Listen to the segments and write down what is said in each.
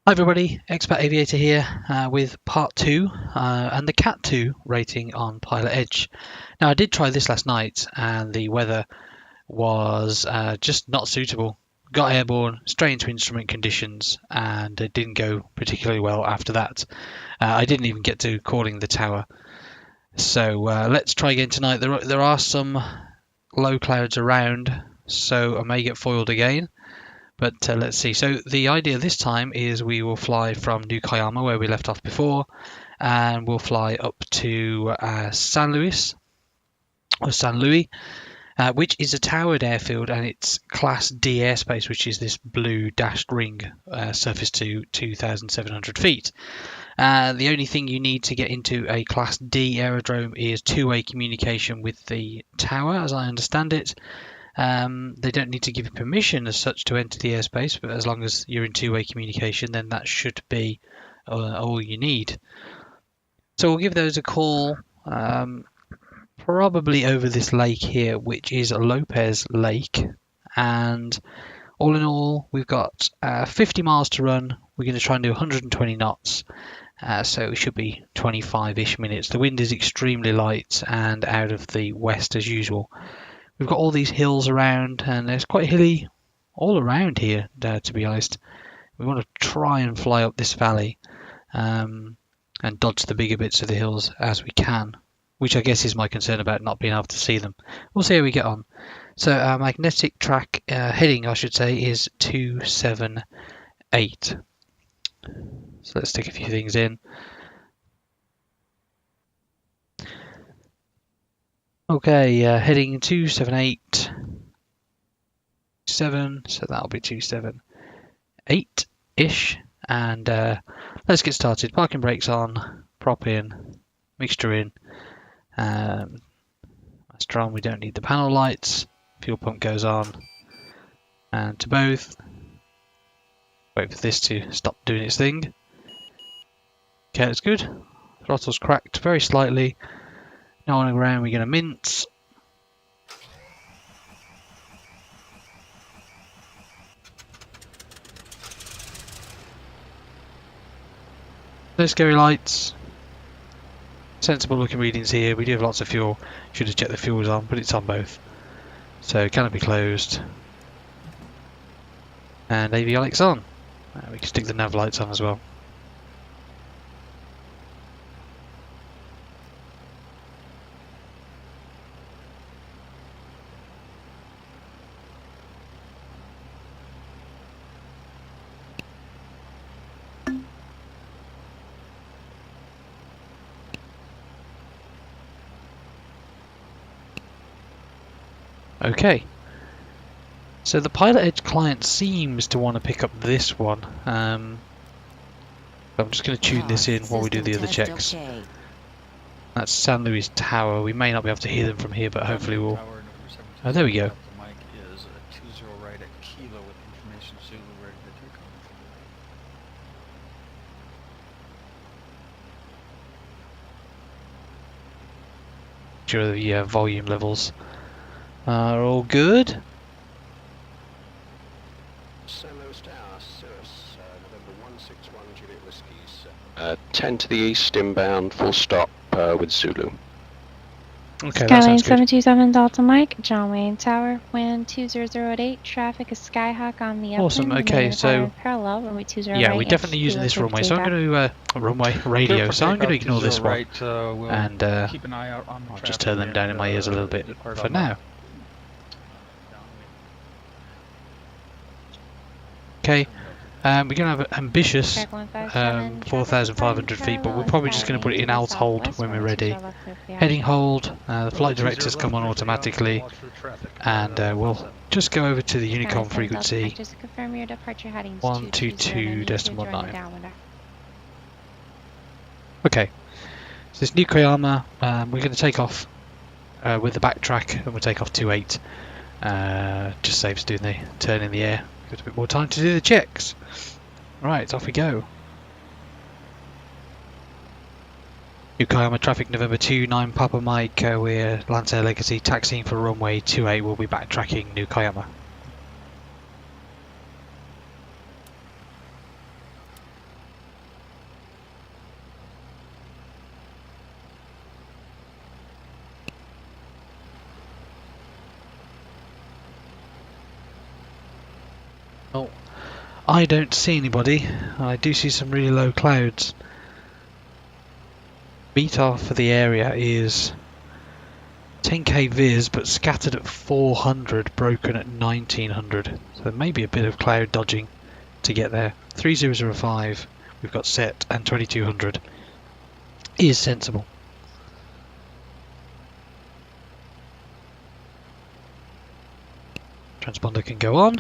Hi everybody, Expat Aviator here with part 2 and the CAT-2 rating on PilotEdge. Now I did try this last night and the weather was just not suitable. Got airborne, straight into instrument conditions, and it didn't go particularly well after that. I didn't even get to calling the tower. So let's try again tonight. There are some low clouds around, so I may get foiled again. But let's see. So the idea this time is we will fly from New Kayama, where we left off before, and we'll fly up to San Luis, which is a towered airfield, and it's Class D airspace, which is this blue dashed ring, surface to 2,700 feet. The only thing you need to get into a Class D aerodrome is two-way communication with the tower, as I understand it. They don't need to give you permission as such to enter the airspace, but as long as you're in two-way communication, then that should be all you need. So we'll give those a call, probably over this lake here, which is Lopez Lake. And all in all, we've got 50 miles to run. We're going to try and do 120 knots. So it should be 25-ish minutes. The wind is extremely light and out of the west as usual. We've got all these hills around, and it's quite hilly all around here, to be honest. We want to try and fly up this valley and dodge the bigger bits of the hills as we can, which I guess is my concern about not being able to see them. We'll see how we get on. So our magnetic track heading, I should say, is 278. So let's stick a few things in. Okay, heading 278, 7, so that'll be 278-ish, and let's get started. Parking brakes on, prop in, mixture in, master on, we don't need the panel lights, fuel pump goes on, and to both, wait for this to stop doing its thing. Okay, that's good, throttle's cracked very slightly. Now on the ground, we're going to mince. No scary lights. Sensible looking readings here. We do have lots of fuel. Should have checked the fuel was on, but it's on both. So canopy closed. And avionics on. We can stick the nav lights on as well. Okay, so the PilotEdge client seems to want to pick up this one. I'm just going to tune this in while we do the other checks. Okay. That's San Luis Tower. We may not be able to hear them from here, but hopefully we'll... Oh, there we go. The mic is 20 right at Kilo with information Zulu ready to take off. Sure the volume levels are all good. San Luis Tower, Cirrus, November 161 Juliet Whiskies. 10 to the east, inbound, full stop with Zulu. Okay, that Skylane sounds good. 727 Delta Mike, John Wayne Tower, wind 2008, traffic is Skyhawk on the upwind. Awesome, okay, so... Parallel, runway 20 Yeah, right, we're definitely using this runway, so I'm going to... runway, Clear radio, for so I'm going to takeoff, ignore this 20 one. right, we'll And keep an eye out on the I'll just traffic turn them down in my ears a little bit depart for on now. Okay, we're going to have an ambitious Track 157, 4,500 feet, but we're probably just going to put it in alt hold when we're ready. Heading hold, the flight directors come on automatically, and we'll just go over to the Unicom frequency. Just confirm your departure headings 122.19. Okay, so this New Koyama, we're going to take off with the backtrack, and we'll take off 28. Just saves doing the turn in the air. Got a bit more time to do the checks. Right, off we go. Yokohama traffic November 29 Papa Mike, we're Lancair Legacy taxiing for runway 28, we'll be backtracking New Koyama. Oh, I don't see anybody. I do see some really low clouds. METAR for the area is 10k viz, but scattered at 400, broken at 1900. So there may be a bit of cloud dodging to get there. 3005 we've got set, and 2200 is sensible. Transponder can go on.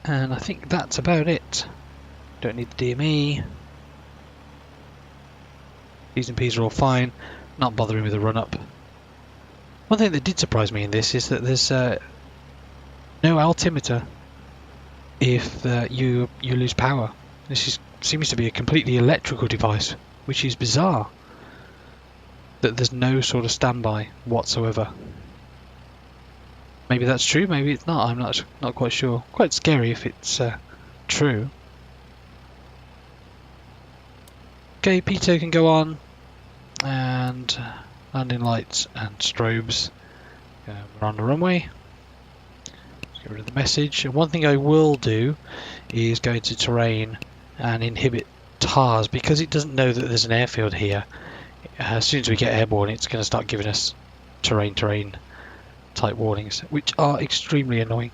And I think that's about it. Don't need the DME. T's and P's are all fine. Not bothering with the run up. One thing that did surprise me in this is that there's no altimeter if you lose power. This seems to be a completely electrical device, which is bizarre. That there's no sort of standby whatsoever. Maybe that's true, maybe it's not. I'm not quite sure. Quite scary if it's true. Okay, P2 can go on, and landing lights and strobes. We're on the runway. Let's get rid of the message. And one thing I will do is go into terrain and inhibit TARS, because it doesn't know that there's an airfield here. As soon as we get airborne, it's going to start giving us terrain type warnings, which are extremely annoying.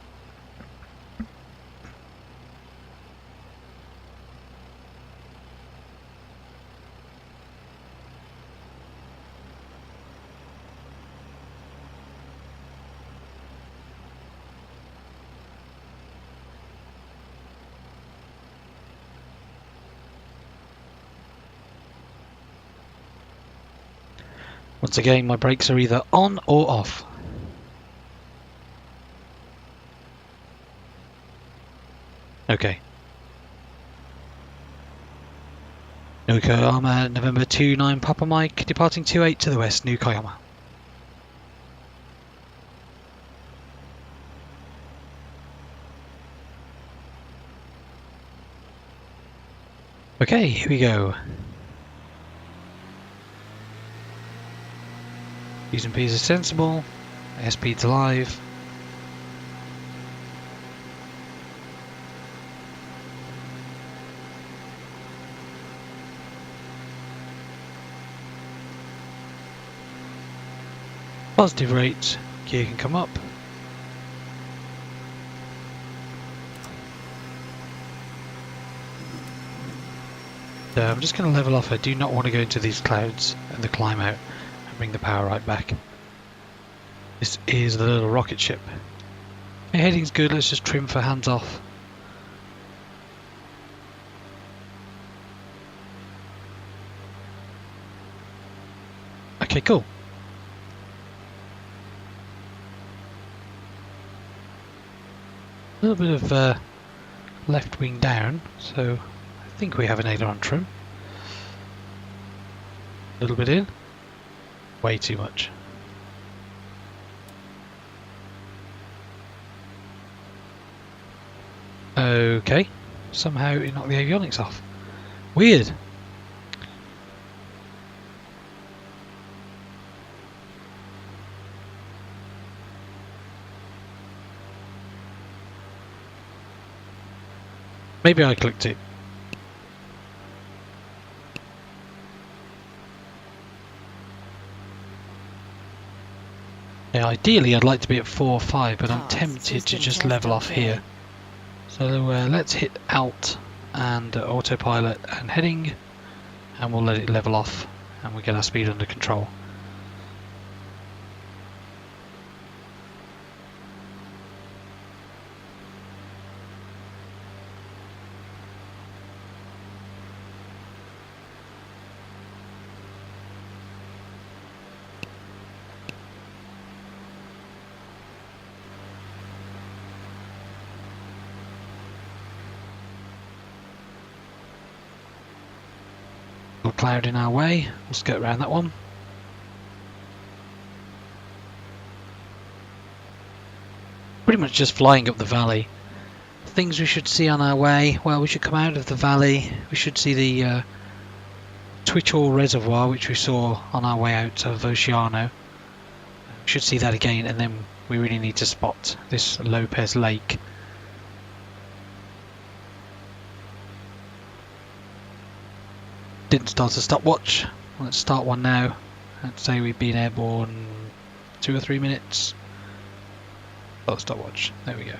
Once again, my brakes are either on or off. Okay. Yokohama, November 29 Papa Mike, departing 28 to the west, New Koyama. Okay, here we go. P's and P's are sensible, airspeed's alive. Positive rate, gear can come up. So I'm just going to level off. I do not want to go into these clouds and the climb out and bring the power right back. This is the little rocket ship. Okay, heading's good, let's just trim for hands off. Okay, cool. A little bit of left wing down, so I think we have an aileron trim. A little bit in, way too much. Okay, somehow it knocked the avionics off. Weird. Maybe I clicked it. Yeah, ideally I'd like to be at 4 or 5, but I'm tempted to just level off here. So let's hit Alt and autopilot and heading, and we'll let it level off and we'll get our speed under control. Cloud in our way, we'll skirt around that one. Pretty much just flying up the valley. Things we should see on our way, well, we should come out of the valley, we should see the Twitchell Reservoir, which we saw on our way out of Oceano. We should see that again, and then We really need to spot this Lopez Lake. Didn't start a stopwatch. Let's start one now. I'd say we've been airborne 2 or 3 minutes. Oh, stopwatch. There we go.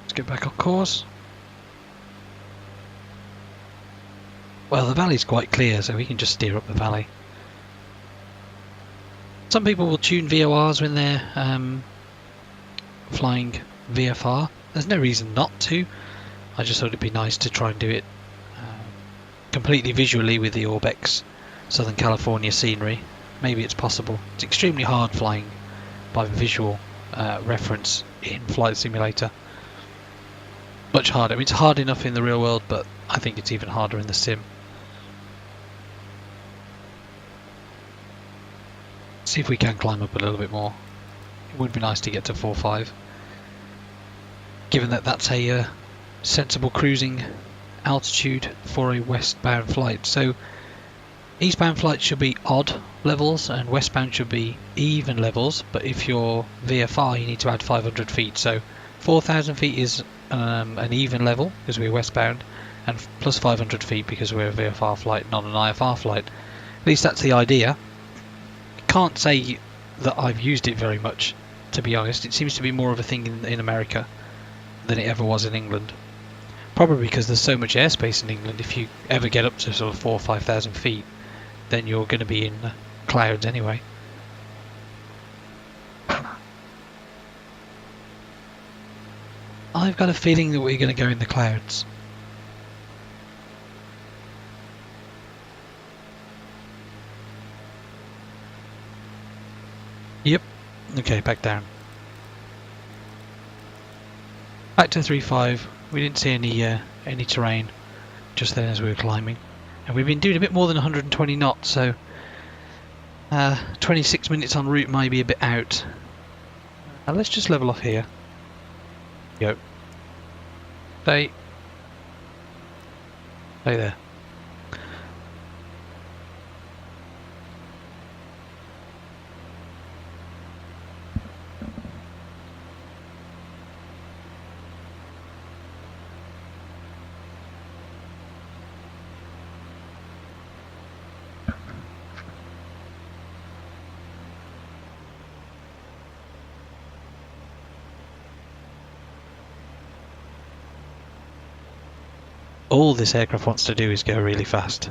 Let's get back on course. Well, the valley's quite clear, so we can just steer up the valley. Some people will tune VORs when they're flying VFR. There's no reason not to. I just thought it'd be nice to try and do it completely visually with the ORBX Southern California scenery. Maybe it's possible. It's extremely hard flying by visual reference in Flight Simulator. Much harder. I mean, it's hard enough in the real world, but I think it's even harder in the sim. See if we can climb up a little bit more. It would be nice to get to 4.5, given that that's a sensible cruising altitude for a westbound flight. So eastbound flights should be odd levels and westbound should be even levels, but if you're VFR you need to add 500 feet. So 4,000 feet is an even level because we're westbound, and plus 500 feet because we're a VFR flight, not an IFR flight. At least that's the idea. Can't say that I've used it very much, to be honest. It seems to be more of a thing in America than it ever was in England. Probably because there's so much airspace in England. If you ever get up to sort of 4,000 or 5,000 feet, then you're going to be in clouds anyway. I've got a feeling that we're going to go in the clouds. Yep. Okay, back down. Back to 3.5. We didn't see any terrain just then as we were climbing, and we've been doing a bit more than 120 knots. So 26 minutes en route might be a bit out. Let's just level off here. Go. Stay there. All this aircraft wants to do is go really fast.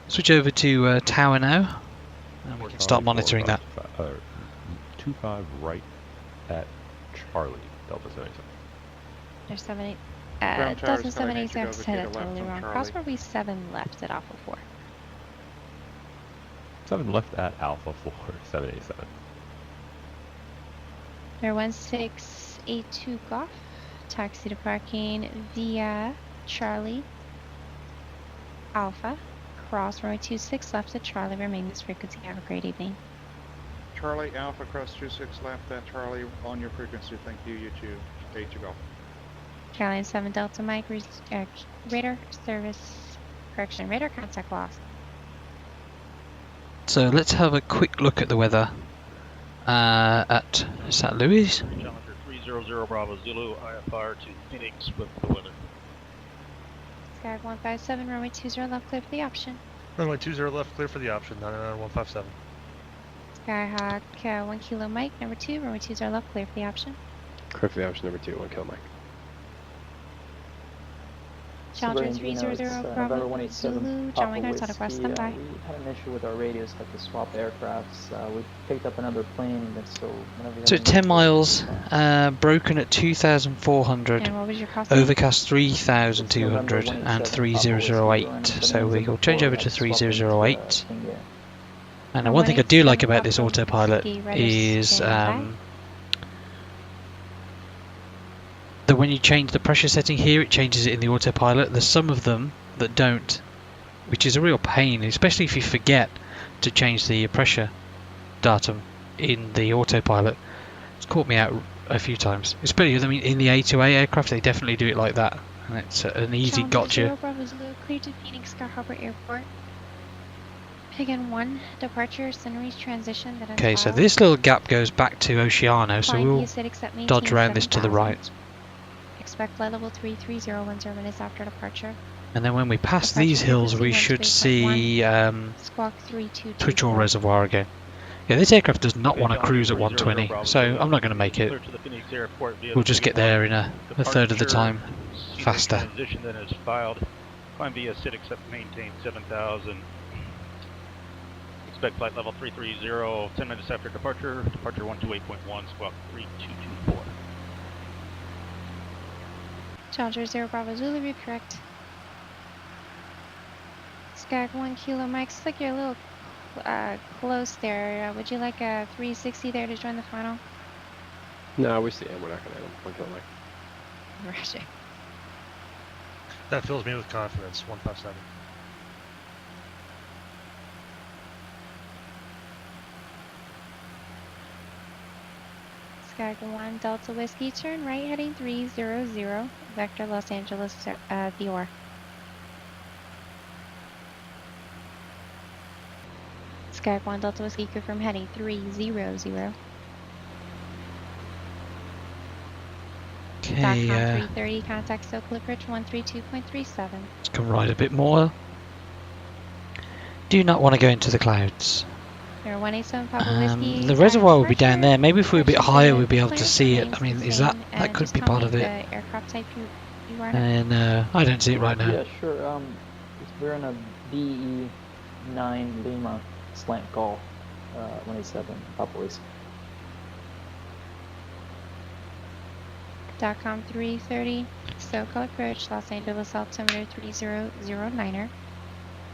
Switch over to tower now, and we can start monitoring that. 25 right at Charlie, Delta 77. There's 78. Ground tower's Delta coming at 78, you, I go said to it the left totally on wrong. Charlie. Cross where we 7 left at Alpha 4. 7 left at Alpha 4, 787. Air 1682 Golf. Taxi to parking via Charlie Alpha. Cross runway 26 left at Charlie. Remain this frequency. Have a great evening. Charlie Alpha cross 26 left at Charlie on your frequency. Thank you. You too. 8 to go. Carolina 7 Delta Mike. Radar service. Correction. Radar contact lost. So let's have a quick look at the weather at St. Louis. Challenger 300 Bravo Zulu, IFR to Phoenix with the weather. Sky 157, runway 20 left, clear for the option. Runway 20 left, clear for the option, 99157. Skyhawk 1 Kilo Mike, number 2, runway 20 left, clear for the option. Clear for the option number 2, 1 Kilo Mike. Challenger 300 Bravo Zulu, John Wing Guard, Southwest, stand by. We had an issue with our radios, had to swap aircrafts. We picked up another plane, so whenever you So have 10 miles, broken at 2,400, And what was your cost? overcast 3,200 and 3008. So we will change over to 3008. And one thing I do like about this autopilot is that when you change the pressure setting here, it changes it in the autopilot. There's some of them that don't, which is a real pain, especially if you forget to change the pressure datum in the autopilot. It's caught me out a few times. Especially, I mean, in the A2A aircraft, they definitely do it like that, and it's an easy Challenger gotcha. 0 Bravo Zulu, clear to Phoenix Sky Harbor Airport. Again, 1 departure, Sunrise transition. That Okay, so this little gap goes back to Oceano, so Flying we'll via Citic set maintain dodge around this to the 7000. right. Expect flight level 33010 minutes after departure. And then when we pass Departure these hills, we frequency should 13.1. see Squawk 3224. Twitchell Reservoir again. Yeah, this aircraft does not want to cruise at 120, so I'm not going to make it. Clear to the Phoenix Airport via We'll just get there in a third of the departure. time See faster. Transition then is filed. Climb via Citic set maintain 7000. Expect flight level 330, 10 minutes after departure. Departure 128.1, squawk 3224. Challenger 0 Bravo Zulu, be correct. Skag 1 Kilo Mike, looks like you're a little close there. Would you like a 360 there to join the final? No, we see him. We're not going to hit him. We're going like. Roger. That fills me with confidence. 157. Skag 1 Delta Whiskey, turn right heading 300, vector Los Angeles, Dior. Skag 1 Delta Whiskey, confirm heading 300. Okay, DOTCOM 330, contact SoCal approach 132.37. let's come right a bit more. Do not want to go into the clouds. You're 187 Papa Whiskey. The reservoir will be down departure. there. Maybe if we were a bit Approach higher, is we'd be able to clear, see it. remains I mean, is sustained, that and could just be tell part me of it? the aircraft type you are. And I don't see it right now. Yeah, sure. We're in a BE9 Lima slant call, 187 Papa Whiskey. DOTCOM 330, SoCal approach, Los Angeles altimeter 3009er.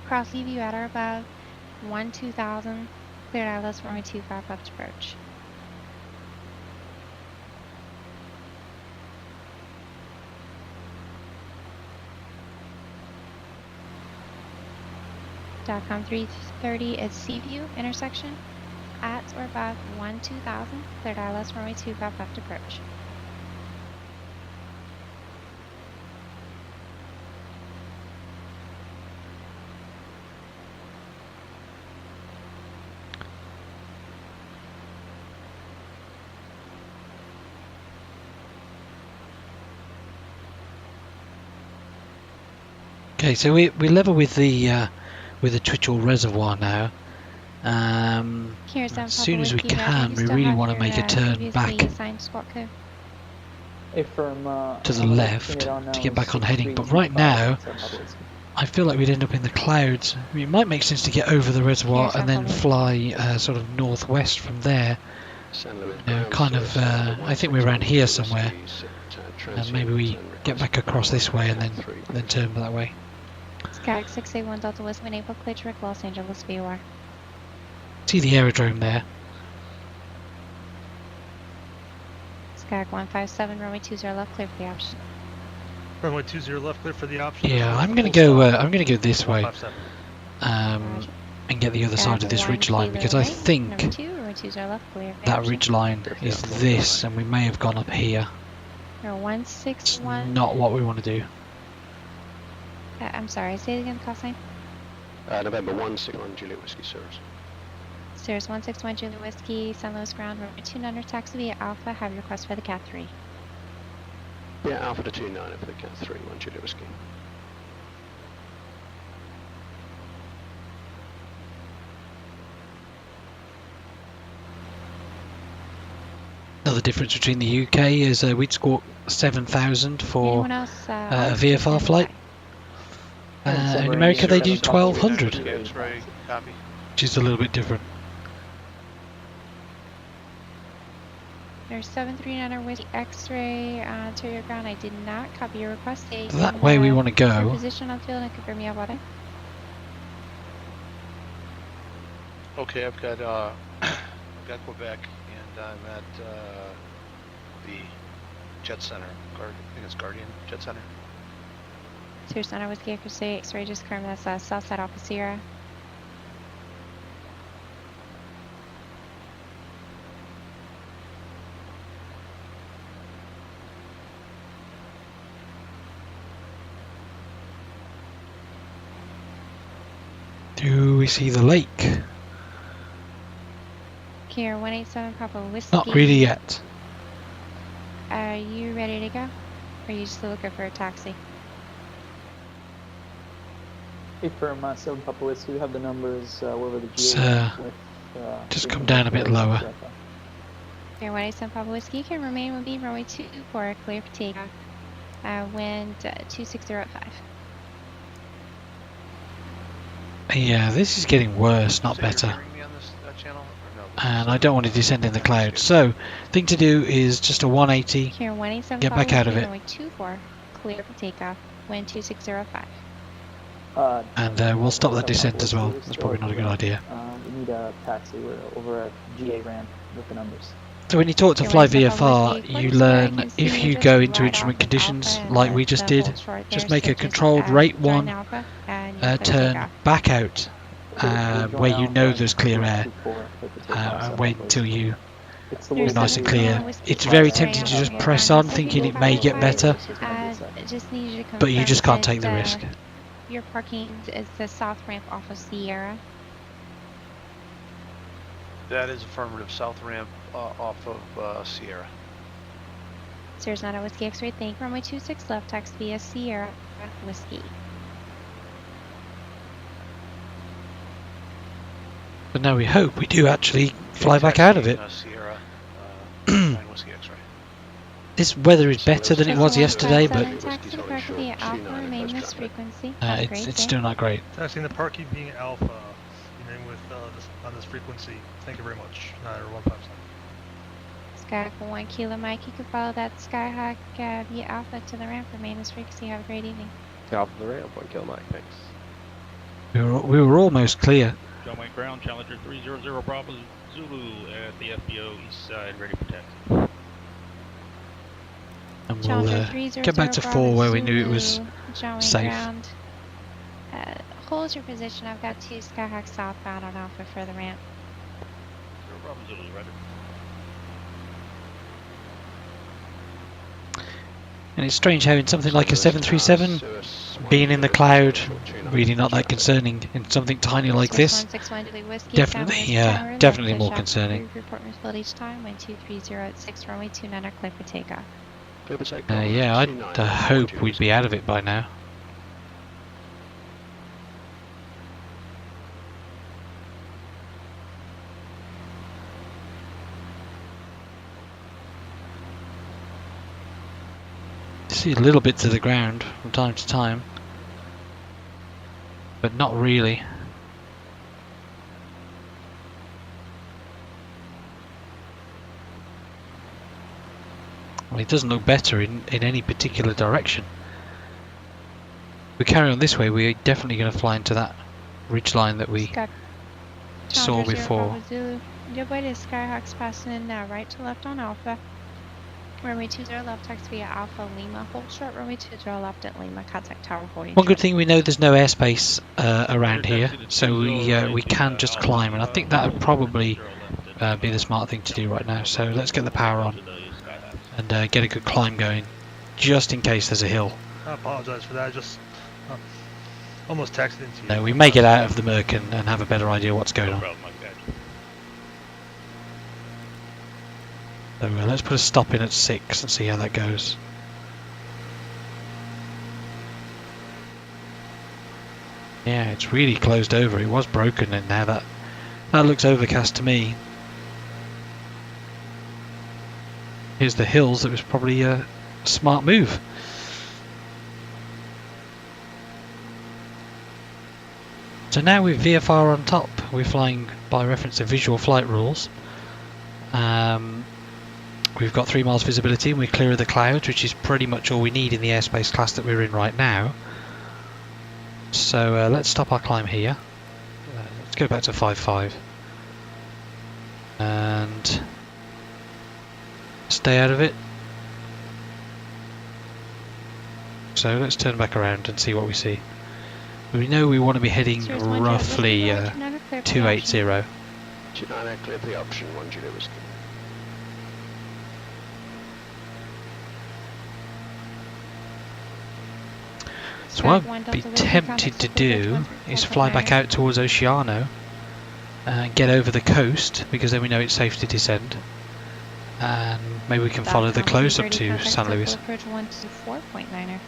Cross view at or above 12000, cleared ILS runway 25 left approach. DOTCOM 330 is Seaview intersection at or above 12000, cleared ILS runway 25 left approach. Okay, so we level with the Twitchell Reservoir now. Here's As soon as we can, we really want to make a turn back to the left to get back on heading. But right now, I feel like we'd end up in the clouds. I mean, it might make sense to get over the reservoir and then fly sort of northwest from there. Kind of, I think we're around here somewhere. And maybe we get back across this way and then turn that way. Skag 681 Delta West, Naples, Clear, Los Angeles, VOR. See the aerodrome there. Skag 157, runway 20 left, clear for the option. Runway 20 left, clear for the option. Yeah, I'm gonna go. I'm gonna go this way, 157. and get the other side of this ridge line because I think Number 2, runway 20 left, clear for the that option. ridge line is this, and we may have gone up here. You're It's 161. not what we want to do. I'm sorry, say it again, call sign. November 161 Juliet Whiskey Service. Cirrus 161 Juliet Whiskey, San Luis ground, runway 29, taxi via Alpha, have your request for the CAT-3. Yeah, Alpha to 29 for the CAT-3, 1 Juliet Whiskey. Another difference between the UK is we'd score 7,000 for Anyone else? a VFR flight. In America they do 1,200, X-ray, copy. which is a little bit different. There's 739er Whiskey X-ray to your ground. I did not copy your request. That way we want to Your go. position on field and confirm your water. Okay, I've got Quebec, and I'm at the Jet Center. I think it's Guardian Jet Center. Cirrus Center Whiskey X-ray just confirm that's Southside Alpha Sierra. Do we see the lake? Here, 187 Papa Whiskey. Not really yet. Are you ready to go? Or are you just looking for a taxi? Hey, firm 7 Papa Whiskey, we have the numbers over the It's, GA with, just with come the down a bit lower. Here, 187 Papa Whiskey can remain will be runway 24, clear for takeoff. Wind 2605. Yeah, this is getting worse, not So you're better. hearing me on this channel, or no? And I don't want to descend in the clouds. So, thing to do is just a 180. Here, 187 Get back out of it. runway 24, clear for takeoff. Wind 2605. And we'll stop that descent as well. That's probably not a good idea. We need a taxi. We're over at GA ramp with the numbers. So when you talk to Here, Fly 187 VFR, Whiskey, you clear to learn can see if you you just go right into off instrument of conditions Alpha and like we just the did, hold short just there, make so a controlled join rate 1 Alpha and you click turn takeoff. back out where you know there's clear air and wait until you're There's nice and something clear. wrong with It's the very flight tempting to right just off press your on ground. thinking it So may if get you better, just need you to but you confirm just can't that, take the risk. Your parking is the south ramp off of Sierra. That is affirmative. South ramp off of Sierra. Sierra's not a Whiskey X-ray. Thank you. Runway 26 left, taxi via Sierra Whiskey. But now we hope we do actually fly back out of it. Sierra 9 Whiskey X-ray. This weather is better than it was yesterday, but Taxi to park via Alpha, remain this frequency. it's still not great. Taxiing the parking being Alpha, remain with on this frequency. Thank you very much. 9157. Skyhawk 1 Kilo Mike, you can follow that Skyhawk via Alpha to the ramp. Remain this frequency. Have a great evening. Alpha the ramp, 1 kill Mike, thanks. We were almost clear. John Wayne Ground, Challenger 300 Bravo Zulu at the FBO east side, ready for taxi. And Challenger we'll 300 get back to Bravo 4 where we knew it Zulu, was John Wayne safe. Ground. Hold your position. I've got 2 Skyhawks southbound on Alpha for the ramp. 0 Bravo Zulu, ready. And it's strange how in something like a 737, being in the cloud, really not that concerning. In something tiny like this, 6161 Julie Whiskey, definitely, Southwest yeah, Tower, definitely left more shop, concerning. Report visibility each time. Wind 230 runway 29 clear for takeoff. Yeah, I'd hope we'd be out of it by now. See a little bit to the ground from time to time, but not really. Well, it doesn't look better in any particular direction. If we carry on this way, we're definitely going to fly into that ridge line that we saw before. Your way to Skyhawks passing now, right to left on Alpha. Runway 20 left, taxi via Alpha Lima. Hold short, runway 20 left at Lima. Contact Tower 40. One good thing, we know there's no airspace around here, so we can just climb, and I think that would probably be the smart thing to do right now. So let's get the power on and get a good climb going, just in case there's a hill. I apologize for that. I just almost texted into you. No, we may get out of the murk and have a better idea what's going No on. problem, Mike, gotcha. So let's put a stop in at 6 and see how that goes. Yeah, it's really closed over. It was broken, and now that looks overcast to me. Here's the hills. That was probably a smart move. So now with VFR on top, we're flying by reference to visual flight rules. We've got 3 miles visibility and we're clear of the clouds, which is pretty much all we need in the airspace class that we're in right now. So let's stop our climb here. Let's go back to 5.5 and stay out of it. So let's turn back around and see what we see. We know we want to be heading roughly 280. 29 clear for the option, 1 Juliet Whiskey. So what I'd be tempted to do is fly back out towards Oceano and get over the coast, because then we know it's safe to descend. And maybe we can follow the close up to San Luis. Approach 124.9er.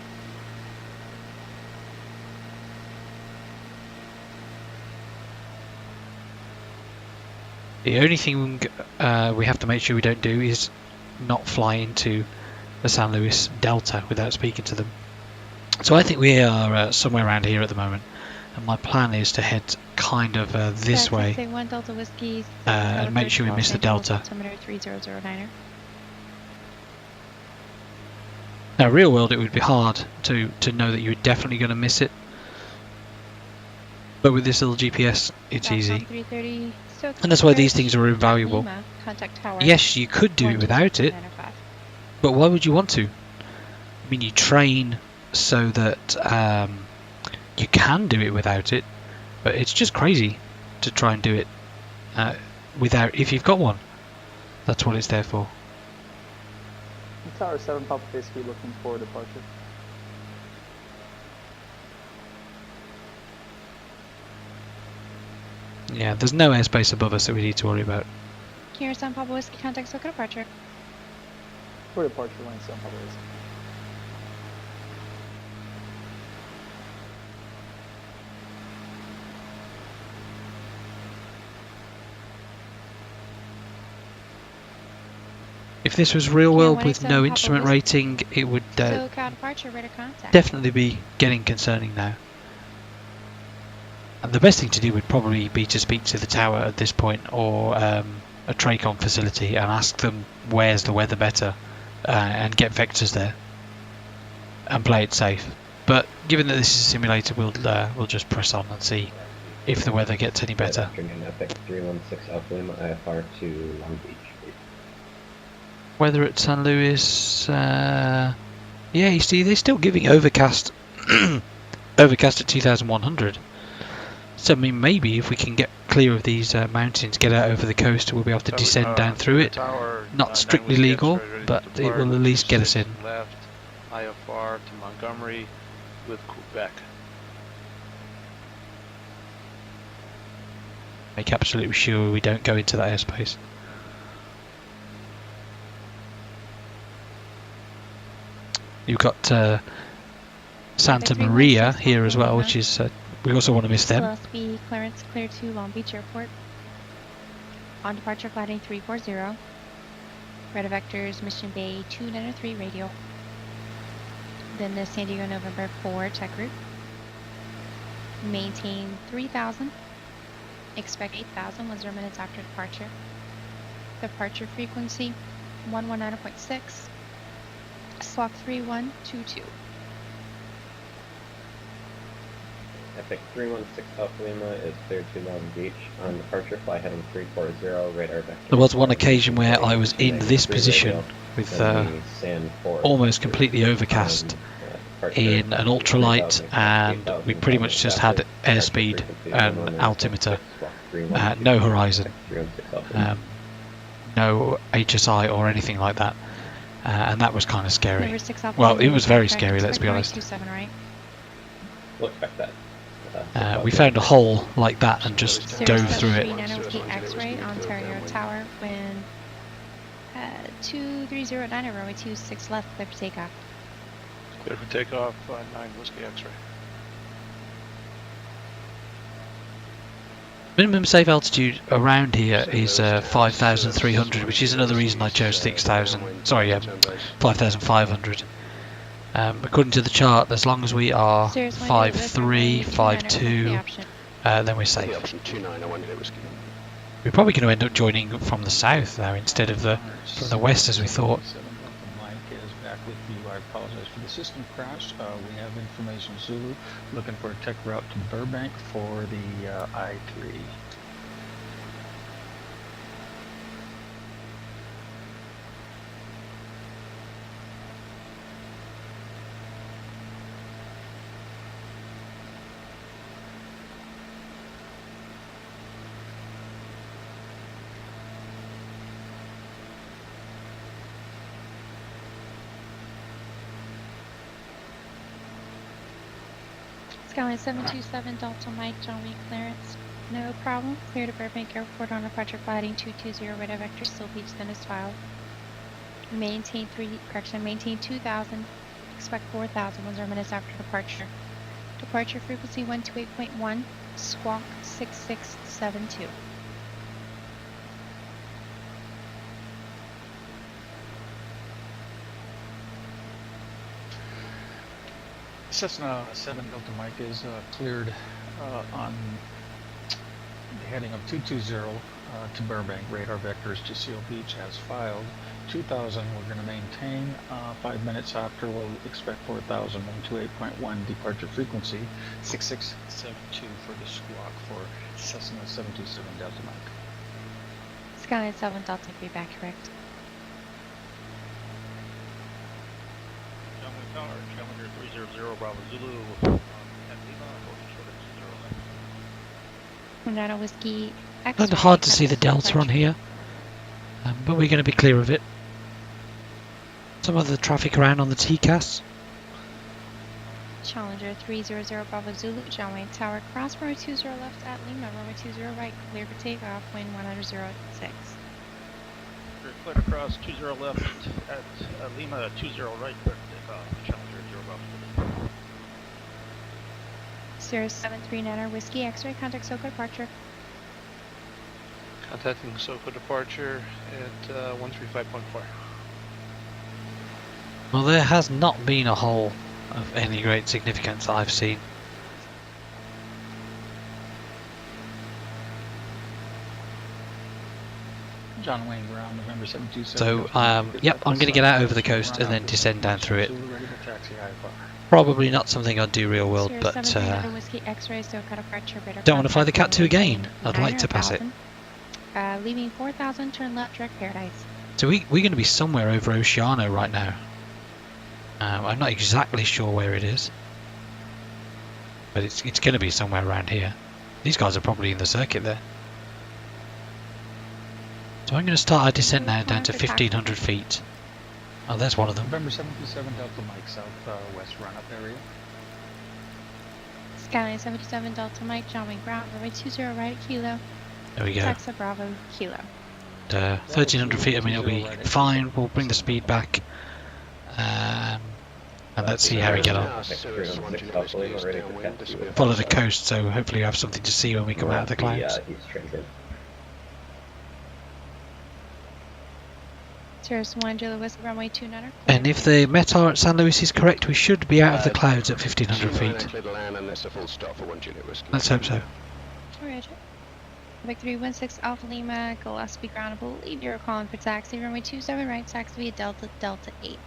The only thing we have to make sure we don't do is not fly into the San Luis Delta without speaking to them. So I think we are somewhere around here at the moment, and my plan is to head kind of this way and make sure we miss the Delta. Altimeter 3009er. Now, real world, it would be hard to know that you're definitely going to miss it, but with this little GPS, it's easy. And that's why these things are invaluable. Yes, you could do it without it, but why would you want to? I mean, you train so that you can do it without it, but it's just crazy to try and do it without, if you've got one. That's what it's there for. Tower 7 Papa Whiskey looking for departure. Yeah, there's no airspace above us that we need to worry about. Kira 7 Papa Whiskey, contact SoCal departure. For departure, line 7 Papa Whiskey. If this was real world with no instrument rating, it would definitely be getting concerning now. And the best thing to do would probably be to speak to the tower at this point, or a Tracon facility, and ask them where's the weather better, and get vectors there and play it safe. But given that this is a simulator, we'll just press on and see if the weather gets any better. Epic 316 Alpha Lima IFR to Long Beach. Weather at San Luis, yeah, you see, they're still giving overcast, overcast at 2100. So I mean, maybe if we can get clear of these mountains, get out over the coast, we'll be able to descend down through it. Not strictly legal, but it will at least get us in. Left, IFR to Montgomery with Quebec. Make absolutely sure we don't go into that airspace. You've got Santa Maria here as well, which is we also want to miss them. LSB clearance clear to Long Beach Airport. On departure, flight 340. Red vectors, Mission Bay 293 radio. Then the San Diego November 4 check route. Maintain 3000. Expect 8000 was 0 minutes after departure. Departure frequency 119.6. Swap 3122. Epic 316 Alpha Lima is cleared to Long Beach. On departure, fly heading 340, radar vector. There was one occasion where I was in this position with almost completely overcast in an ultralight, and we pretty much just had airspeed and altimeter, no horizon, no HSI or anything like that. And that was kind of scary. Well, it was very scary, let's be honest. We'll expect that. We found a hole like that and just dove through it. X-ray, Ontario Tower, wind 2309, runway 26 left, clear for takeoff. Clear for takeoff, 9 Whiskey X-ray. Minimum safe altitude around here is 5,300, which is another reason I chose 6,000. Sorry, 5,500. According to the chart, as long as we are 5.3, 5.2, then we're safe. We're probably going to end up joining from the south now instead of from the west as we thought. I apologize for the system crash. We have information Zulu looking for a tech route to Burbank for the I-3. Skyline 727 Delta Mike, John Wayne clearance. No problem. Clear to Burbank Airport on departure flight 220 radar vector still beach then is filed. Maintain 2000. Expect 4,000 1 0 minutes after departure. Departure frequency 128.1. Squawk 6672. Cessna 7 Delta Mike is cleared on the heading of 220 to Burbank. Radar vectors to Seal Beach as filed. 2,000 we're going to maintain. 5 minutes after we'll expect 4,000. 128.1 departure frequency. 6672 for the squawk for Cessna 727 Delta Mike. Skyline 7 Delta feedback correct. John Wayne Tower, Challenger 300 Bravo Zulu, at Lima, holding short at 20 left. Nano Whiskey X. Kind of hard to see the delta on here, but we're going to be clear of it. Some of the traffic around on the TCAS. Challenger 300 Bravo Zulu, John Wayne Tower, cross runway 20 left at Lima, runway 20 right, clear for takeoff, wind 106. We're cleared across 20 left at Lima, 20 right, clear for takeoff, Challenger 0 Bravo Zulu. 073 Nano Whiskey X-ray, contact SoCo departure. Contacting SoCo departure at 135.4. Well, there has not been a hole of any great significance that I've seen. John Wayne ground, November 727. So, yep, I'm going to get out over the coast and then descend down through it. Probably not something I'd do real world, but don't want to fly the CAT-2 again. I'd like to pass it. Leaving 4,000, turn left, direct Paradise. So we're going to be somewhere over Oceano right now. I'm not exactly sure where it is, but it's going to be somewhere around here. These guys are probably in the circuit there. So I'm going to start our descent now down to 1,500 feet. Oh, there's one of them. November 727 Delta Mike, southwest run-up area. Skyline 77 Delta Mike, John Wayne ground, runway 20 right, Kilo. There we go. Taxa Bravo, Kilo. 1,300 feet, I mean, it'll be fine. We'll bring the speed back. And let's see how we get on. Follow the coast, so hopefully we have something to see when we come out of the clouds. Cirrus 1, Julia Whiskey, runway 29. And if the METAR at San Luis is correct, we should be out of the clouds at 1,500 feet. Let's hope so. Roger. Quebec 316 Alpha Lima, Gillespie ground, I believe you're calling for taxi. Runway 27 right, taxi via Delta, Delta 8.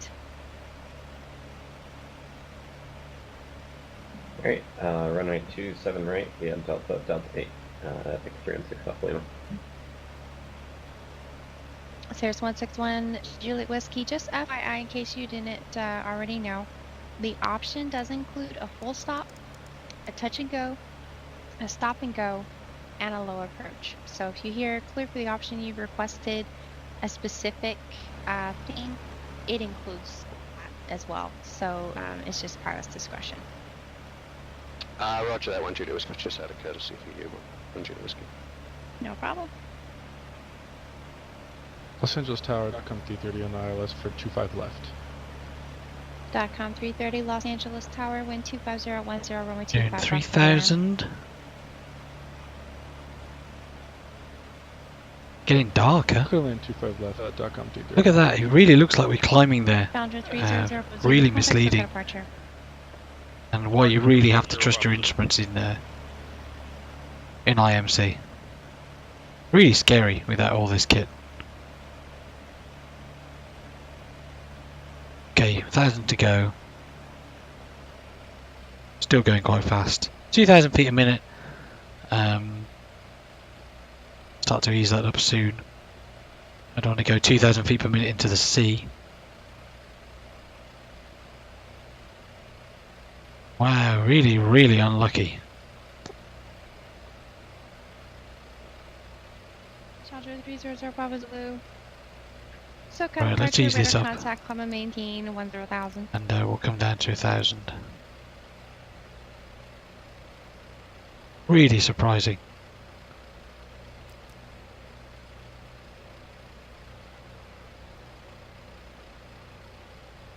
Alright, runway 27 right, via Delta, Delta 8, Quebec 316 Alpha Lima. Cirrus 161 Juliet Whiskey, just FYI in case you didn't already know, the option does include a full stop, a touch and go, a stop and go, and a low approach. So if you hear clear for the option you've requested a specific thing, it includes that as well. So it's just pilot's discretion. Roger that, 1 Julia Whiskey, just out of courtesy for you, 1 Julia Whiskey. No problem. Los Angeles Tower, .com 330 on the ILS for 25 left. .com 330 Los Angeles Tower, wind 25010, runway 25 Doing 3,000. Getting darker. Clearly in 25 left, .com 330. Look at that, it really looks like we're climbing there. Really misleading. And why you really have to trust your instruments in IMC. Really scary without all this kit. Okay, 1,000 to go. Still going quite fast. 2,000 feet a minute. Start to ease that up soon. I don't want to go 2,000 feet per minute into the sea. Wow, really, really unlucky. Challenger 300 Bravo Zulu. So Right, let's ease this up. Contact Climate maintain 10,000. And we'll come down to 1,000. Really surprising.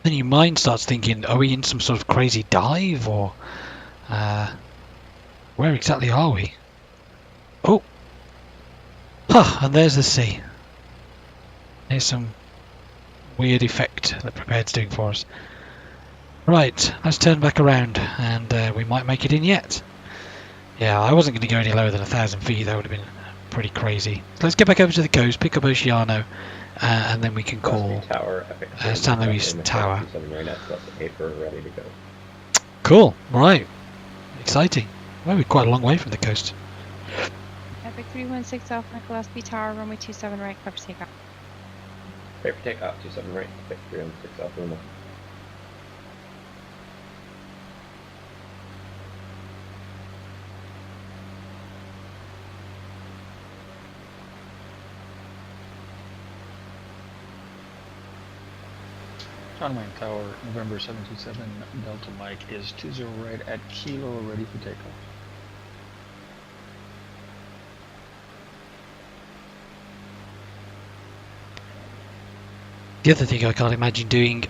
Then your mind starts thinking, are we in some sort of crazy dive, or where exactly are we? Oh! Huh, and there's the sea. There's some weird effect that Prepared's doing for us. Right, let's turn back around, and we might make it in yet. Yeah, I wasn't going to go any lower than 1,000 feet. That would have been pretty crazy. So let's get back over to the coast, pick up Oceano, and then we can call Tower, San Luis Tower. Paper ready to go. Cool, right. Exciting. Well, we're quite a long way from the coast. Epic 316 Alpha Gillespie Tower, runway 27 right, clear for takeoff. Paper takeoff, 27 right, Epic 316 Alpha Lima. John Wayne Tower, November 727 Delta Mike is 20 right at Kilo, ready for takeoff. The other thing I can't imagine doing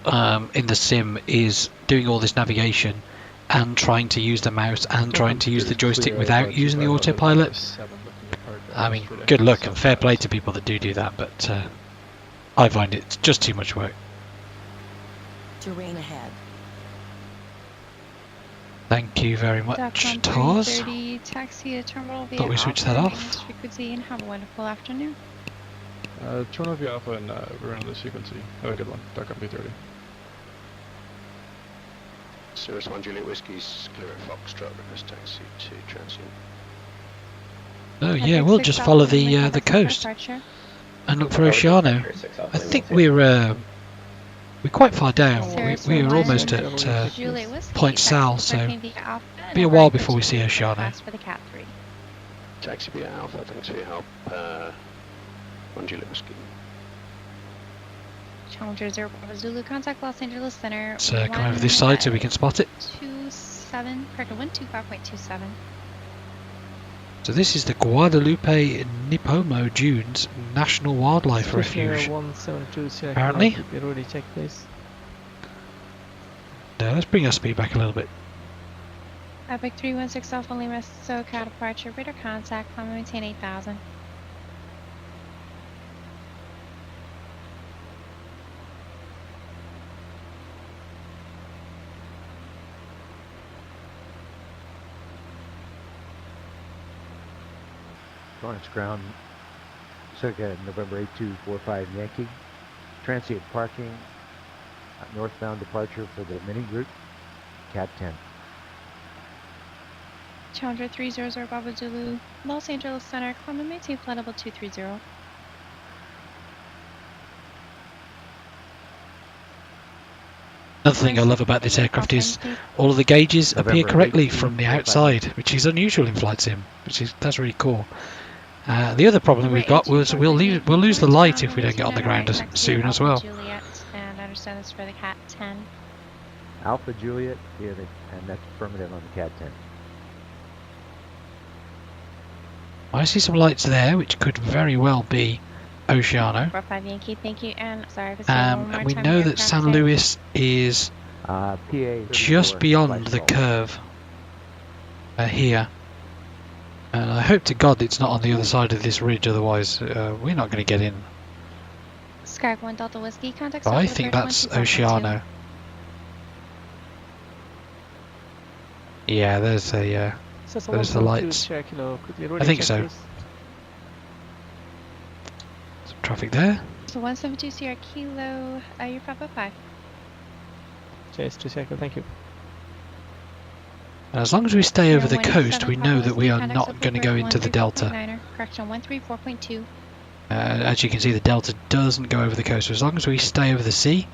in the sim is doing all this navigation and trying to use the mouse and trying to use the joystick without using the autopilot. I mean, good luck and fair play to people that do that, but I find it just too much work. Terrain ahead. Thank you very much, Defcon Tars. 330, taxi to terminal via Thought we switched that Alpha, off. frequency, and have a wonderful afternoon. Turn off your alpha and we're on the frequency. Have a good one. Dark on B30. Cirrus 1 Juliet Whiskey's clear at Foxtrot, request taxi to transient. Oh yeah, we'll just follow the coast and look for Oceano. I think we're quite far down. We're almost at Point Sal, so it'll be a while before we see Oceano. For the CAT-3. Taxi via Alpha, thanks for your help. 1 Juliet Whiskey. Challenger 0 Bravo Zulu, contact Los Angeles Center. Let's come over this side so we can spot it. 27, correct, 125.27. So this is the Guadalupe Nipomo Dunes National Wildlife Refuge. Apparently. Let's bring our speed back a little bit. Epic 316 Alpha Lima, SoCal departure, radar contact, climb and maintain 8,000. Lawrence Ground, circa November 8245 Yankee. Transient parking, northbound departure for the mini route, CAT-10. Challenger 300 Bravo Zulu, Los Angeles Center, climb and maintain flight level 230. Another thing I love about this aircraft is all of the gauges appear correctly from the outside, which is unusual in flight sim, that's really cool. The other problem we've got was we'll lose the light if we don't get on the ground soon as well. Juliet, and I understand this for the CAT-10. Alpha Juliet, yeah, and that's affirmative on the CAT-10. I see some lights there, which could very well be Oceano. 45 Yankee, thank you, and sorry if it's And we know that San Luis is just beyond the curve here. And I hope to God it's not on the other side of this ridge, otherwise we're not going to get in. Skype 1 Delta Whiskey, contact I think that's Oceano. Yeah, there's the lights. I think so. Some traffic there. So 172 Sierra Kilo, you're 505. Chase 2 seconds, thank you. And as long as we stay over the coast, we know that we are not going to go into the delta. Correction 134.2. As you can see, the delta doesn't go over the coast. So as long as we stay over the sea,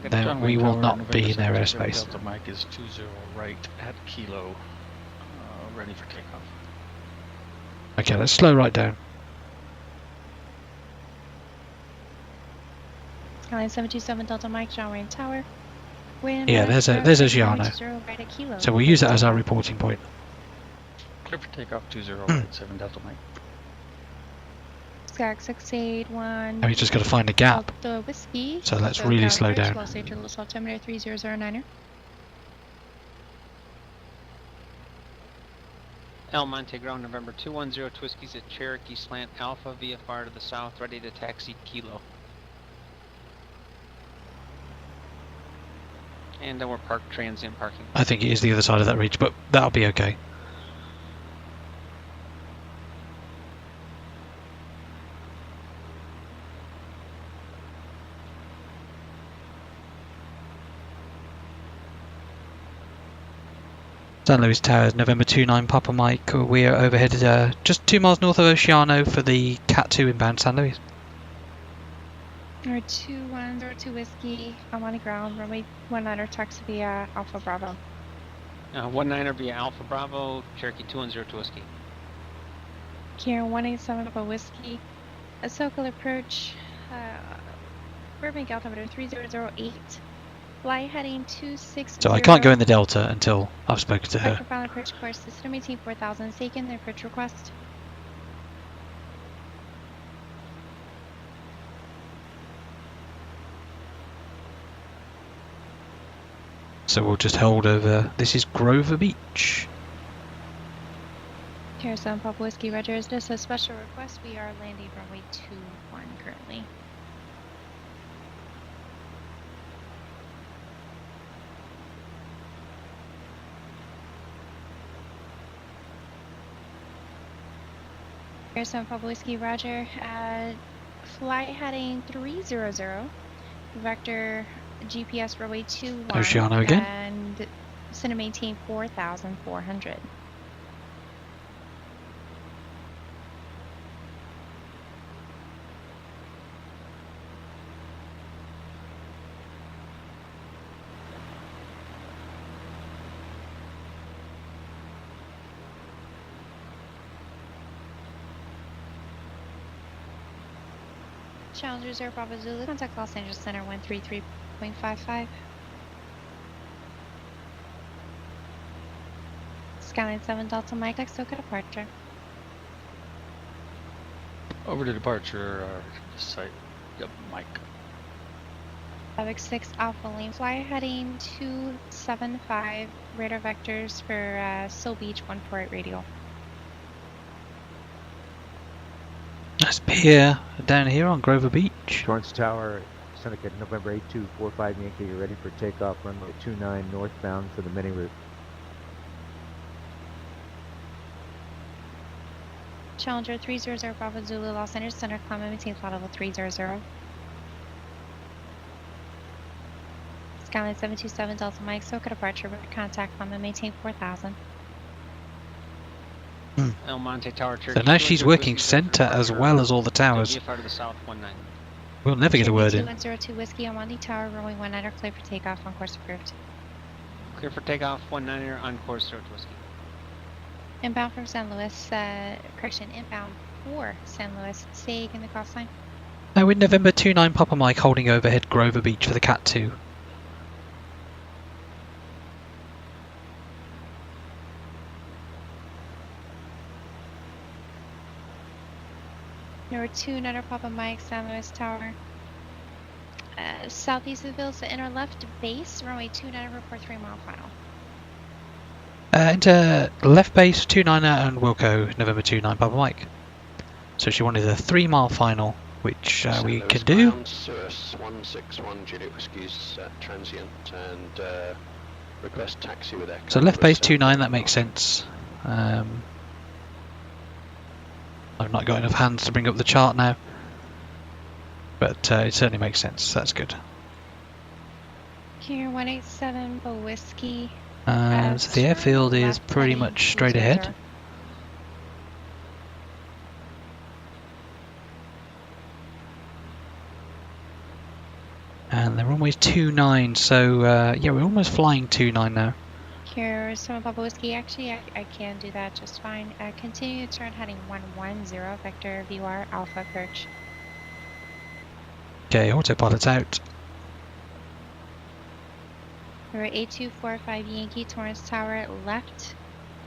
then we will not be in their airspace. Delta Mike is 20 right at Kilo, ready for takeoff. Okay, let's slow right down. Line 727 Delta Mike, John Wayne Tower. Yeah, there's Oceano. So we'll use that as our reporting point. Clear for takeoff 2087 Delta Mike. Skag 681. Now we just got to find a gap. Delta Whiskey. So let's really slow down. Los Angeles altimeter 3009er. El Monte Ground, November 210 Whiskies at Cherokee Slant Alpha, VFR to the south, ready to taxi Kilo. And then we're parked transient parking. I think it is the other side of that ridge, but that'll be okay. San Luis Towers, November 29 Papa Mike. We are overheaded just 2 miles north of Oceano for the CAT-2 inbound San Luis. Or 2102 Whiskey. I'm on the ground. Runway 19er taxi via Alpha Bravo. 19er via Alpha Bravo, Cherokee 2102 Whiskey. Kieran 187 Alpha Whiskey. A circle approach. Burbank altimeter 3008. Fly heading 260. So I can't go in the Delta until I've spoken to her. Microphone approach course system 184,000 taken. The approach request. So we'll just hold over. This is Grover Beach. Here, 7 Papa Whiskey Roger. Is this a special request? We are landing runway 21 currently. Here, 7 Papa Whiskey Roger. Flight heading 300. Vector GPS runway 21. Oceano again. And center maintain 4,400. Challenger 0 Bravo Zulu, contact Los Angeles Center 133.55. Skyline 7 Delta Mike, Soka departure. Over to departure, site. Yep, Mike. 5X6 Alpha Lane, fly heading 275, radar vectors for Soul Beach 148 radial. Nice pier down here on Grover Beach. Torrance Tower, Seneca, November 8245 Yankee, you're ready for takeoff, runway 29 northbound for the mini route. Challenger 300 Bravo Zulu, Los Angeles Center, climb and maintain flight level 300. Skyline 727 Delta Mike, Soka departure, contact climb and maintain 4,000. El Monte Tower, So now she's working centre as well as all the towers. VFR to the south 19. We'll never get a word in. 2102 Whiskey, El Monte Tower, runway 19er, clear for takeoff, on course approved. Clear for takeoff 19er on course 0 to Whiskey. Inbound from San Luis, inbound for San Luis, SAG in the call sign. With November 29 Papa Mike holding overhead Grover Beach for the CAT-2. Number 2, Nutter Papa Mike, San Luis Tower. Southeast of the Village, the inner left base, runway 29, report 3 mile final. Into left base 29er and Wilco, November 29 Papa Mike. So she wanted a 3 mile final, which we can do. Cirrus 161 Juliet Whiskey's transient and request taxi with Echo. So left base 29, that makes sense. I've not got enough hands to bring up the chart now, but it certainly makes sense. That's good. Here, 187 for Whiskey. So the airfield is pretty much straight ahead. And the runway's 29, so yeah, we're almost flying 29 now. Here, 7 Papa Whiskey. Actually, I can do that just fine. Continue to turn heading 110, vector VR Alpha approach. Okay, autopilot's out. We're 8245 Yankee, Torrance Tower, left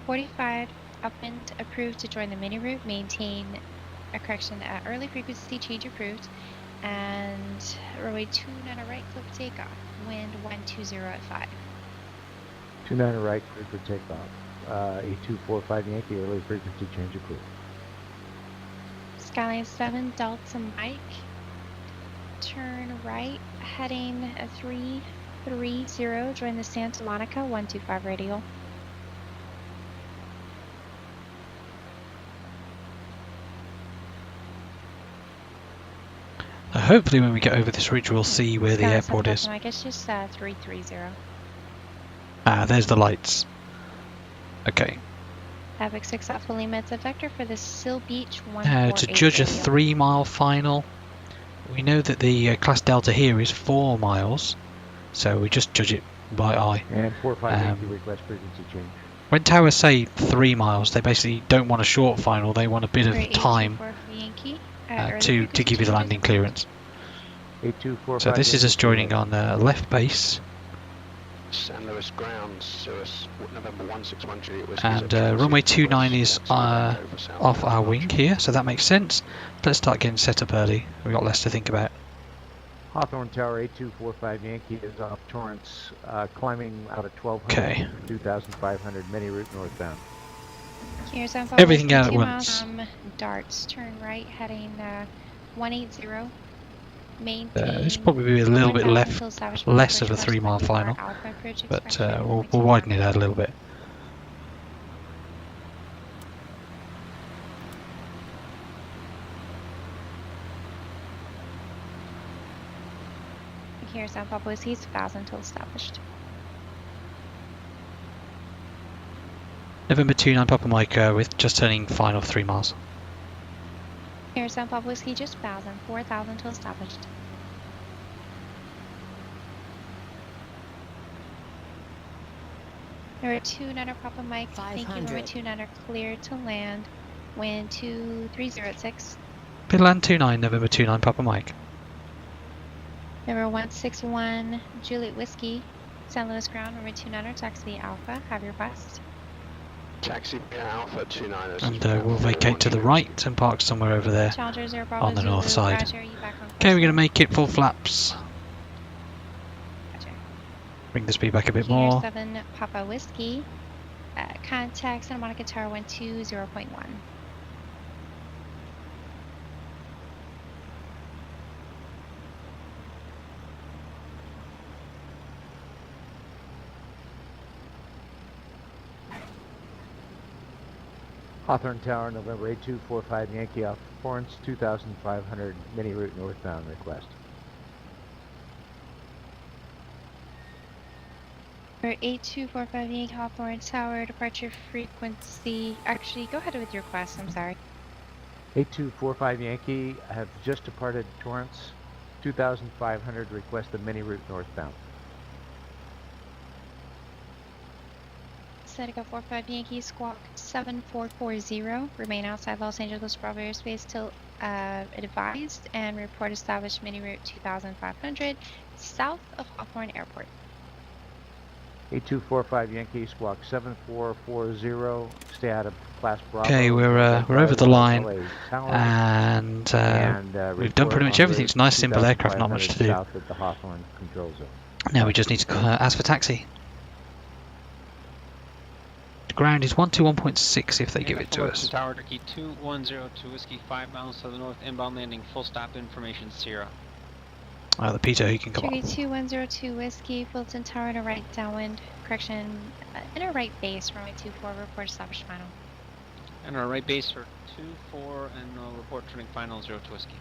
45, upwind approved to join the mini route. Maintain a correction at early frequency change approved. And runway 29 right, clip takeoff. Wind 120 at 5. 29 right, clear for takeoff. 8245 Yankee, early frequency change approved. Skyline 7 Delta Mike. Turn right, heading 330. Join the Santa Monica 125 radial. Hopefully when we get over this ridge we'll see where the Skyline airport 7 is. Delta Mike, it's just 330. Ah, there's the lights. Okay. Havoc 6 Alpha Lima, it's a vector for the Seal Beach 148 To judge a radial. 3-mile final, we know that the class delta here is 4 miles, so we just judge it by eye. And 45 Yankee, request frequency change. When towers say 3 miles, they basically don't want a short final, they want a bit of time Yankee, to give you the landing clearance. 8245 So this is us Yankee, joining on left base, San Luis ground, Suez, November 161 Juliet Whiskey. and runway 29 is off our wing here, so that makes sense. Let's start getting set up early, we've got less to think about. Hawthorne Tower 8245 Yankee is off Torrance, climbing out of 1200 Okay. 2500 mini route northbound. Here's on Everything out at 2 miles once. from Darts. Turn right, heading 180. Maintain. This will probably be a little bit 1000 until establishment less of a approach 3-mile west final, Alpha approach but expected we'll runway widen it out a little bit. Here's San Pablo Whiskey, 1000 until established. November 29 Papa Mike with just turning final 3 miles. Here's San Pablo Whiskey, just 1000, 4000 until established. Number 29 Papa Mike, thank you. Number 29 clear to land. Wind 230 at 6. Midland 29 November 29 Papa Mike. Number 161 Juliet Whiskey, San Luis ground. Number 29 taxi Alpha. Have your request. Taxi Alpha 29. And we'll vacate to the right and park somewhere over there Challenger 0 Bravo on the Zulu, north side. Roger, you back on Okay, we're going to course. make it full flaps. Roger. Bring the speed back a bit Here, more. 7 Papa Whiskey. Contact Santa Monica Tower 120.1. Hawthorne Tower, November 8245 Yankee off Torrance, 2500 mini route northbound request. For 8245 Yankee Hawthorne Tower, departure frequency. Actually, go ahead with your request. I'm sorry. 8245 Yankee, I have just departed Torrance, 2500 request the mini route northbound. Seneca 45 Yankee Squawk 7440. Remain outside Los Angeles Bravo airspace till advised and report established mini route 2500 south of Hawthorne Airport. 8245 Yankee Squawk 7440, stay out of class Bravo. Okay, we're over the line, and we've done pretty much everything. It's a nice simple aircraft, not much to do. South at the Hawthorne control zone. Now we just need to ask for taxi. The ground is 121.6 if they give it to us. Tower Turkey 2102 Whiskey 5 miles to the north, inbound landing, full stop information Sierra. The Peter, he can come Turkey up. 2102 Whiskey, Fulton Tower and a right downwind, correction, inner right base, runway 24, report established final. And our right base for 24 and report turning final 02 Whiskey.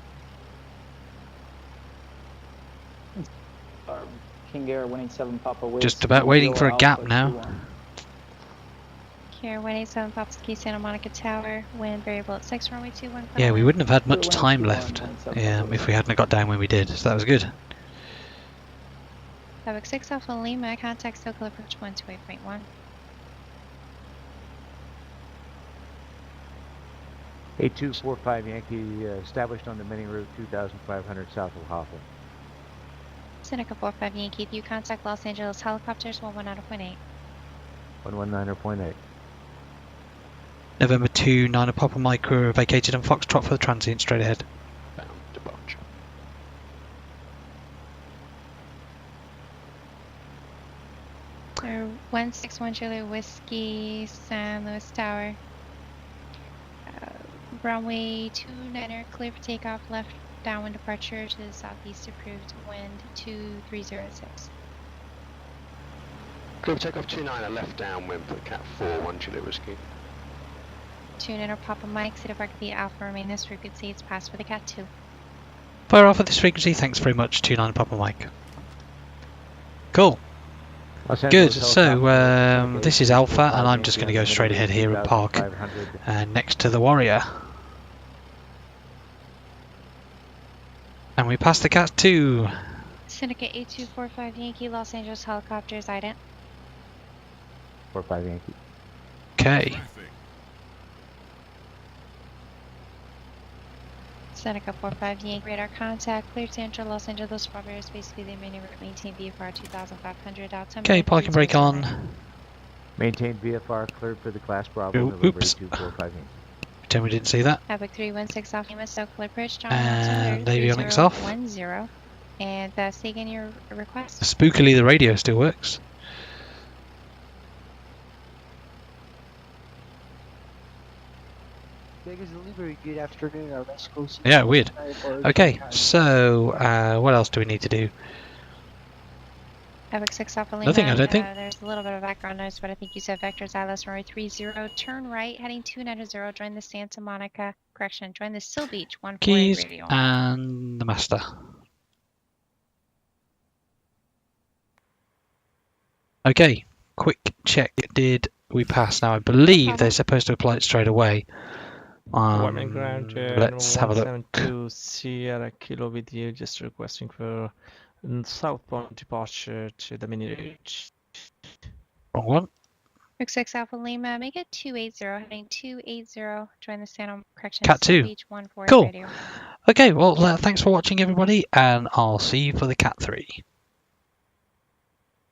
King Air 187 Papa Whiskey. Just about waiting for a gap Alpha now. 21. Here, 187 Papa Whiskey, Santa Monica Tower, wind variable at 6, runway 21. Yeah, we wouldn't have had much Sure, time 121, left if we hadn't got down when we did, so that was good. Havoc 6 Alpha Lima, contact Stokel approach 128.1. A245 Yankee established on the mini route 2500 south of Hawthorne. Seneca 45 Yankee, if you contact Los Angeles helicopters 119.8. 119.8. November 2, 9 Papa Mike were vacated and Foxtrot for the transient straight ahead. Bound departure. So 161 Juliet Whiskey, San Luis Tower. Runway 29er, clear for takeoff, left downwind departure to the southeast, approved wind 2306. Clear for takeoff 29, a left downwind for the CAT-4, 1 Juliet Whiskey. 29er Papa Mike, Cedar Park V Alpha, remain this frequency, it's passed for the CAT-2. Fire off at this frequency, thanks very much, 29 Papa Mike. Cool. Good, so this is Alpha, and I'm just going to go straight ahead here and park next to the Warrior. And we pass the CAT-2. Syndicate 8245 Yankee, Los Angeles helicopters, ident. 45 Yankee. Okay. Seneca 45 Yankee, radar contact, cleared Central Los Angeles proper airspace, the remaining route, maintain VFR 2500, altimeter. Okay, parking brake on. Maintain VFR cleared for the class Bravo, November 245 Yankee. Pretend we didn't see that. Epic 316 off Lima, so clear approach, John. And avionics off. 10. And say again your request. Spookily, the radio still works. Good afternoon, our West Coast. Yeah, weird. Okay, so what else do we need to do? Epic 6 Alpha Lima. Nothing, I don't think. There's a little bit of background noise, but I think you said vectors ILS runway 30. Turn right, heading 290. Join the Santa Monica. Correction. Join the Still Beach 148 Keys radio. and the master. Okay, quick check. Did we pass? Now I believe they're supposed to apply it straight away. Let's have a look. 172 Sierra Kilo with you, just requesting for southbound departure to the mini route. Wrong one. Rick 6 Alpha Lima, make it 280, heading 280. Join the Santa Correction. CAT-2. Beach 148 Cool. radio. Okay, well, thanks for watching, everybody, and I'll see you for the CAT-3.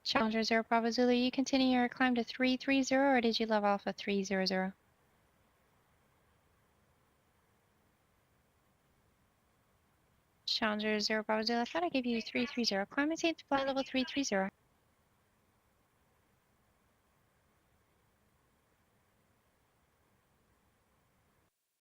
Challenger 0 Bravo Zulu, you continue your climb to 330, or did you level off at 300? Challenger 0 Bravo Zulu, I thought I gave you 330. Climb maintain to flight level 330.